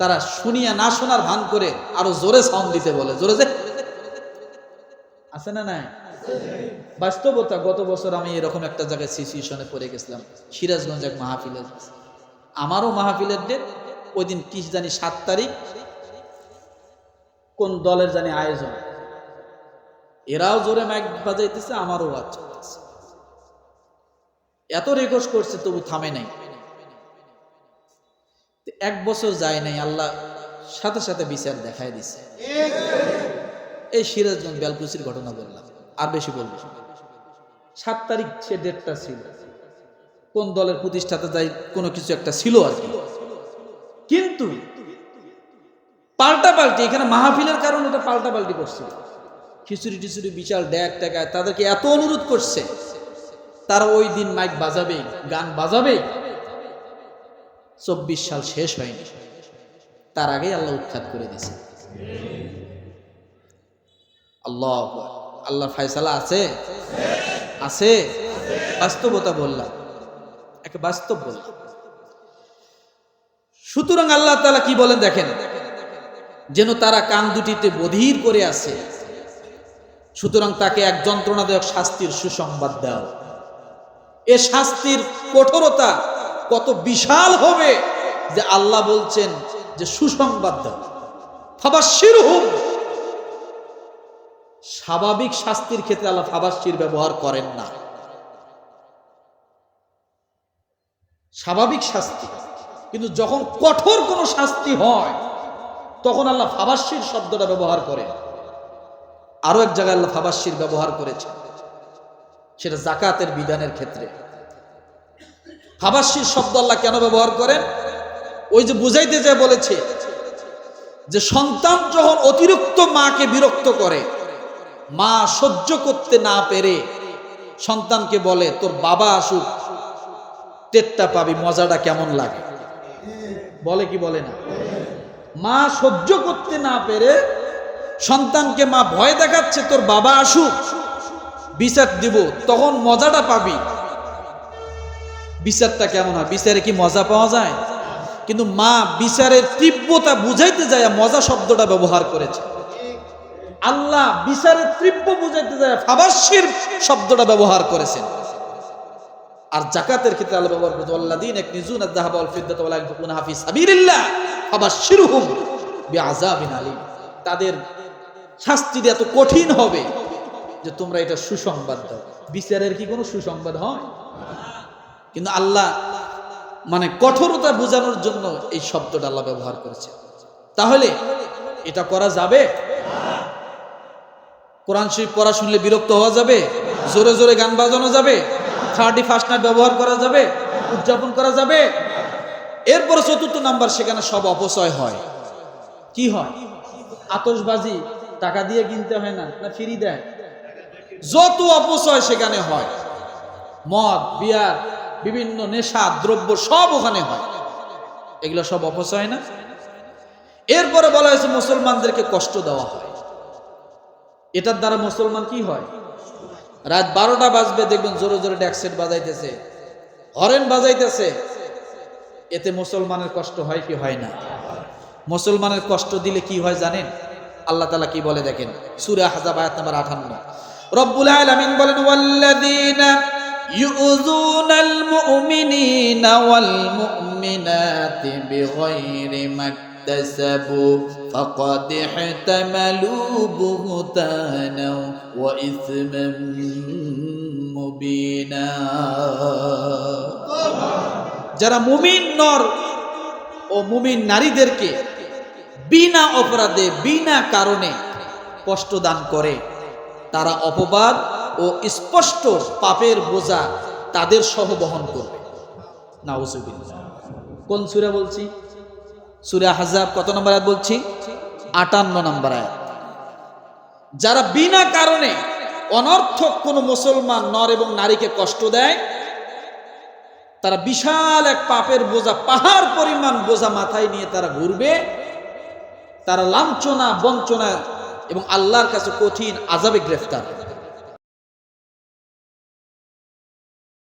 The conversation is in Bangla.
তারা শুনিয়া না শোনার ভান করে আরো জোরে সাউন্ড দিতে বলে, জোরে যে আছে না নাই? বাস্তবতা, গত বছর আমি এরকম একটা জায়গায় সিচুয়েশনে পড়ে গেছিলাম, সিরাজগঞ্জ এক মাহফিলের। আমারও মাহফিলের ডেট ওই দিন কি জানি 7 তারিখ, কোন দলের জানি আয়োজন, এরাও জোরে মাইক বাজাইতেছে, আমারও ওয়াজ চলতেছে, এত রিকোয়েস্ট করছে তবু থামে নাই। 1 বছর যায় নাই, আল্লাহ সাথে সাথে বিচার দেখায় দিছে। এই সিরাজগঞ্জ বেলকুচির ঘটনা বললাম, আর বেশি বলবো। 7 তারিখ সে ডেটটা ছিল, কোন দলের প্রতিষ্ঠাতা যাই কোনো কিছু একটা ছিল আর কি, কিন্তু পাল্টাপাল্টি এখানে মাহফিলের কারণে এটা পাল্টাপাল্টি করছিল। খিচুড়ি টিচুড়ি বিশাল ড্যাক টাকায় তাদেরকে এত অনুরোধ করছে, তারা ওই দিন মাইক বাজাবে, গান বাজাবে। 24 সাল শেষ হয়নি, তার আগেই আল্লাহ উৎখাত করে দিয়েছে। আল্লাহ আল্লাহর ফয়সালা আছে, আছে। বাস্তবতা বললাম, একটা বাস্তব বললাম। সুতরাং আল্লাহ তাআলা কি বলেন দেখেন, যেন তারা কান দুটিতে বধির করে আছে, সুতরাং তাকে এক যন্ত্রণাদায়ক শাস্তির সুসংবাদ দাও। এ শাস্তির কঠোরতা কত বিশাল হবে যে আল্লাহ বলছেন যে সুসংবাদ দাও। ফাবাশশিরহুম, স্বাভাবিক শাস্তির ক্ষেত্রে আল্লাহ ফাবাশশির ব্যবহার করেন না। স্বাভাবিক শাস্তি, কিন্তু যখন কঠোর কোনো শাস্তি হয় তখন আল্লাহ ফাবাশশির শব্দটা ব্যবহার করেন। আরো এক জায়গায় আল্লাহ ফাবাশশির ব্যবহার করেছেন, সেটা যাকাতের বিধানের ক্ষেত্রে। ফাবাশশির শব্দ আল্লাহ কেন ব্যবহার করেন? ওই যে বুঝাইতে যায় বলেছে যে সন্তান যখন অতিরিক্ত মাকে বিরক্ত করে, মা সহ্য করতে না পেরে সন্তানকে বলে তোর বাবা আসুক, টেরটা পাবি মজাটা কেমন লাগে, বলে কি বলে না? মা সহ্য করতে না পেরে সন্তানকে মা ভয় দেখাচ্ছে তোর বাবা আসুক বিচার দিব, তখন মজাটা পাবি। বিচারটা কেমন হয়? বিচারে কি মজা পাওয়া যায়? কিন্তু মা বিচারের তীব্রতা বুঝাইতে যায় মজা শব্দটা ব্যবহার করেছে। আল্লাহ বিচারের তীব্র বুঝাইতে যায় ফাবাশশির শব্দটা ব্যবহার করেছেন। আর যাকাতের ক্ষেত্রে আল্লাহ ব্যবহার করেছে আল্লাযীনা ইয়াকনিজুনা আয-যাহাবা ওয়াল ফিদ্দাতা ওয়া লা ইউনফিকুনাহা ফি সাবিলিল্লাহ ফাবাশশিরহুম বিআযাবিন আলীম। তাদের শাস্তি এত কঠিন হবে যে তোমরা এটা সুসংবাদ দাও। বিচারের কি কোনো সুসংবাদ হয়? কিন্তু আল্লাহ মানে কঠোরতা বোঝানোর জন্য এই শব্দটা আল্লাহ ব্যবহার করেছে। তাহলে এটা করা যাবে? কোরআন শরীফ পড়া শুনলে বিরক্ত হওয়া যাবে? জোরে জোরে গান বাজানো যাবে? 31st নাইট ব্যবহার করা যাবে? উদযাপন করা যাবে? এরপরে 4th নাম্বার, সেখানে সব অপচয় হয়। কি হয়? আতশবাজি টাকা দিয়ে কিনতে হয় না, না ফ্রি দেয়? যত অপচয় সেখানে হয়, মদ বিয়ার বিভিন্ন নেশা দ্রব্য সব ওখানে হয়, এগুলো সব অপচয় না? এরপরে বলা হয়েছে মুসলমানদেরকে কষ্ট দেওয়া হয়। এটার দ্বারা মুসলমান কি হয়? রাত 12টা বাজবে, দেখবেন জোরে জোরে ড্যাকসেট বাজাইতেছে, হরেন বাজাইতেছে, এতে মুসলমানের কষ্ট হয় কি হয় না? মুসলমানের কষ্ট দিলে কি হয় জানেন? আল্লাহ তাআলা কি বলে দেখেন, সূরা আহজাব আয়াত নাম্বার 58। রব্বুল আলামিন বলেন ওয়াল্লাযীনা ইউযুনাল মুমিনিনা ওয়াল মুমিনাতি বিগাইরি মাকতাসাবু ফাকাদ ইহতামালু বুহতানা ওয়া ইসমান মুবিনা। যারা মুমিন নর ও মুমিন নারীদেরকে বিনা অপরাধে বিনা কারণে কষ্ট দান করে, তারা অপবাদ ও স্পষ্ট পাপের বোঝা তাদের সহ বহন করবে। নাউযুবিল্লাহ। কোন সূরা বলছি? সূরা আহজাব কত নম্বর আয়াত বলছি? 58 নম্বর আয়াত। যারা বিনা কারণে অনর্থক কোন মুসলমান নর এবং নারীকে কষ্ট দেয়, তারা বিশাল এক পাপের বোঝা, পাহাড় পরিমাণ বোঝা মাথায় নিয়ে তারা ঘুরবে। তারা লাঞ্ছনা বঞ্চনা এবং আল্লাহর কাছে কঠিন আযাবে গ্রেফতার।